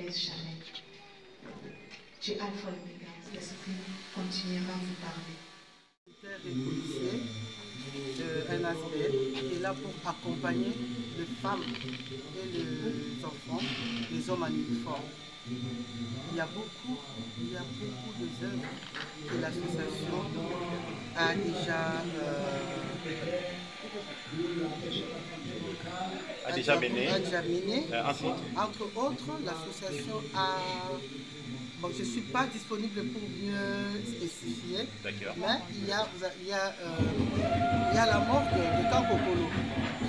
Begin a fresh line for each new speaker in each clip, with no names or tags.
laisse jamais. Tu es alpha et oméga, l'esprit continuera à vous parler.
Les policiers, un aspect qui est là pour accompagner les femmes et les enfants, les hommes en uniforme. Il y a beaucoup d'œuvres que l'association a déjà mené. Entre autres, l'association a... Bon, je ne suis pas disponible pour mieux spécifier, mais il y a la morgue de Kankokolo,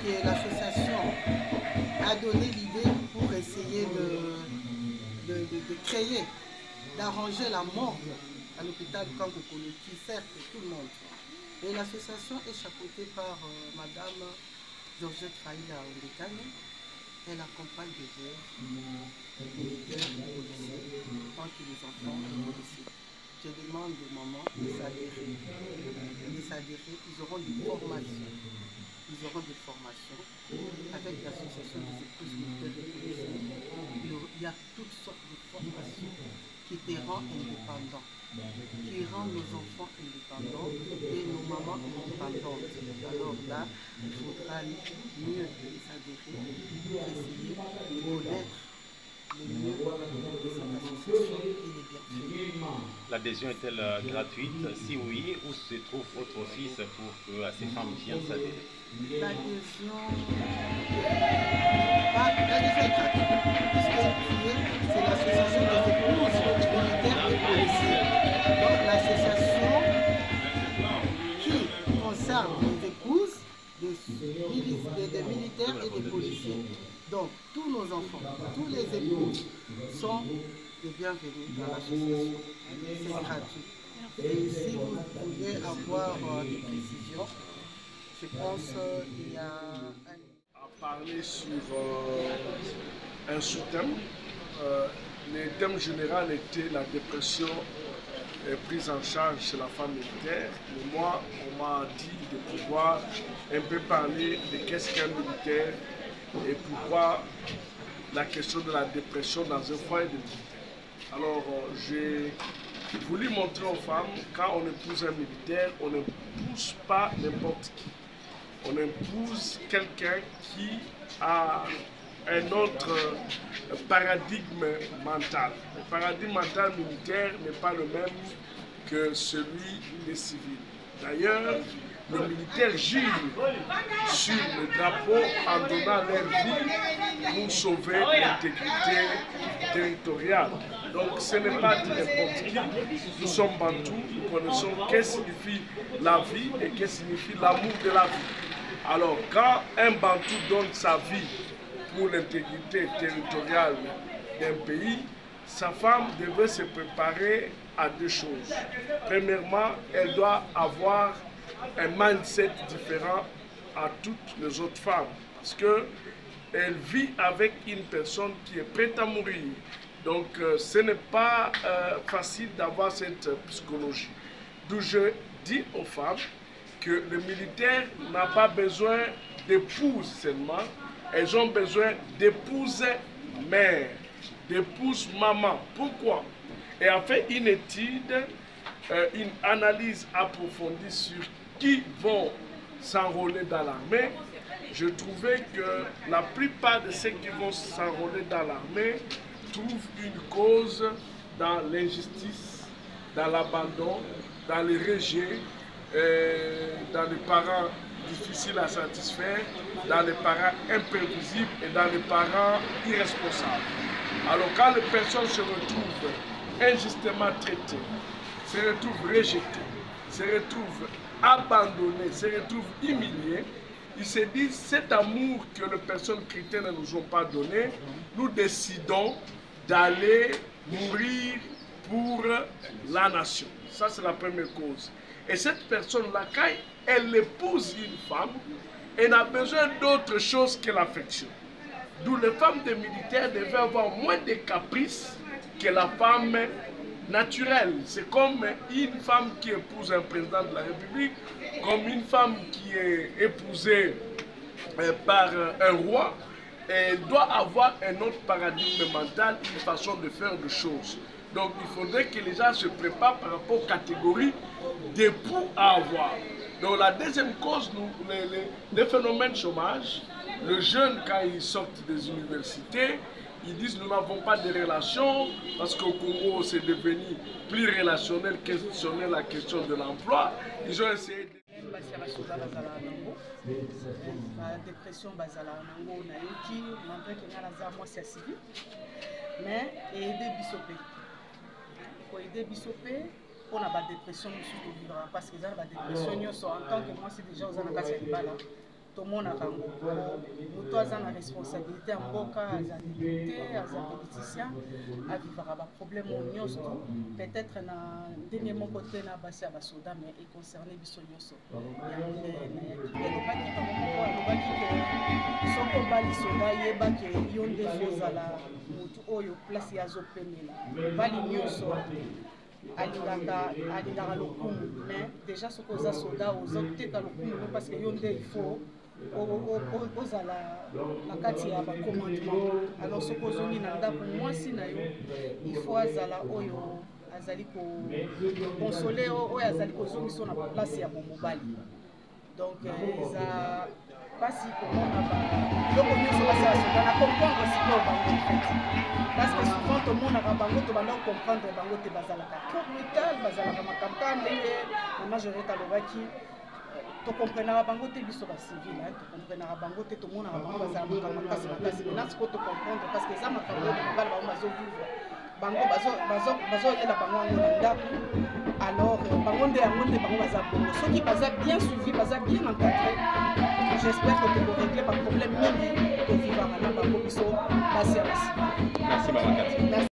qui est l'association, a donné l'idée pour essayer de créer, d'arranger la morgue à l'hôpital de Kankokolo, qui sert pour tout le monde. Et l'association est chapeautée par Madame Georgette Faïla Ondekane. Elle accompagne des militaires, des policiers, entre les enfants et les policiers. Je demande aux mamans de s'adhérer. Ils auront des formations. Avec l'association des épouses militaires et policiers. Il y a toutes sortes de formations qui te rendent indépendants, qui rendent nos enfants indépendants et nos mamans indépendantes. Alors là, il faudra mieux s'adhérer pour essayer de connaître le mieux de cette association et les bienfaits.
L'adhésion est-elle gratuite? Si oui, où se trouve votre office pour que ces femmes viennent s'adhérer?
L'adhésion est gratuite, puisque c'est l'association des épouses militaires et policiers. Donc l'association qui concerne les épouses des militaires et des policiers. Donc tous nos enfants, tous les époux sont les bienvenus dans l'association. C'est gratuit. Et si vous voulez avoir des précisions, je pense qu'il y a
à parler sur un sous-thème. Le thème général était la dépression prise en charge chez la femme militaire. Mais moi, on m'a dit de pouvoir un peu parler de qu'est-ce qu'un militaire et pourquoi la question de la dépression dans un foyer de militaire. Alors, j'ai voulu montrer aux femmes, quand on épouse un militaire, on n'épouse pas n'importe qui. On épouse quelqu'un qui a un autre paradigme mental. Le paradigme mental militaire n'est pas le même que celui des civils. D'ailleurs, les militaires gîtent sur le drapeau en donnant leur vie pour sauver l'intégrité territoriale. Donc ce n'est pas n'importe qui. Nous sommes bantous, nous connaissons qu'est-ce que signifie la vie et qu'est-ce que signifie l'amour de la vie. Alors quand un bantou donne sa vie pour l'intégrité territoriale d'un pays, sa femme devait se préparer à deux choses. Premièrement, elle doit avoir un mindset différent à toutes les autres femmes parce qu'elle vit avec une personne qui est prête à mourir. Donc ce n'est pas facile d'avoir cette psychologie. D'où je dis aux femmes que le militaire n'a pas besoin d'épouse seulement, elles ont besoin d'épouse mère, d'épouse maman. Pourquoi? Et a fait une étude, une analyse approfondie sur qui vont s'enrôler dans l'armée. Je trouvais que la plupart de ceux qui vont s'enrôler dans l'armée trouvent une cause dans l'injustice, dans l'abandon, dans les rejets, dans les parents difficiles à satisfaire, dans les parents imprévisibles et dans les parents irresponsables. Alors quand les personnes se retrouvent injustement traitées, se retrouvent rejetées, se retrouvent abandonnées, se retrouvent humiliées, ils se disent cet amour que les personnes chrétiennes ne nous ont pas donné, nous décidons d'aller mourir pour la nation. Ça c'est la première cause. Et cette personne-là, quand elle épouse une femme, elle n'a besoin d'autre chose que l'affection. D'où les femmes des militaires devaient avoir moins de caprices que la femme naturelle. C'est comme une femme qui épouse un président de la République, comme une femme qui est épousée par un roi. doit avoir un autre paradigme mental, une façon de faire des choses. Donc il faudrait que les gens se préparent par rapport aux catégories d'époux à avoir. Donc la deuxième cause, les phénomènes de chômage, les jeunes quand ils sortent des universités, ils disent nous n'avons pas de relations parce qu'au Congo c'est devenu plus relationnel qu'institutionnel la question de l'emploi. Ils ont essayé de...
dépression bazala nango na yoki malgré que ngala za moi c'est civil mais aider bisopé pour aider bisopé on a ba dépression surtout vivre parce que ça ba dépression nyoso en tant que moi c'est déjà aux anakasi ya libala tout le monde a moto aza na responsabilité en mboka aza député aza politicien a vivre ba problème nyoso peut-être na ndenge moko te na basi ya basoda mais et concerné biso nyoso ya elobaki ka moko alobaki ke soko bali soda yebaki yo nde fozala motu oyo place ya zopemela bali nyoso alingaka lokumu mais déjà soki oza soda ozoteka lokumu parce que yo nde il faut ozala na kati ya bacommandement alors soki ozongi na ndako mwasi na yo il faut azala oyo azali koconsole oyo azali kozongisa na place ya bomobali donc eza pasi komona biloko nyonso basi ya soda na comprendre sikoyo bango fete parce que souvent tomonaka bango tobanda comprendre bango te bazalaka trop brutal bazalaka makambo kaka ndenge na majorité alobaki tokomprenaka bango te biso bacivile tokomprenaka bango te tomonaka bango bazala makambo makasi makasi maintenant sikoyo tocomprendre parce que eza makambo oyo mobali bango bazovivre bango bazoyela bango yango na ndako alors bango nde yango nde bango baza bongo soki baza bien suivi baza bien encadré j'espère que tokorégler baproblème mingi tovivaka na bango biso basi ya basi.
Merci Maman Cathy.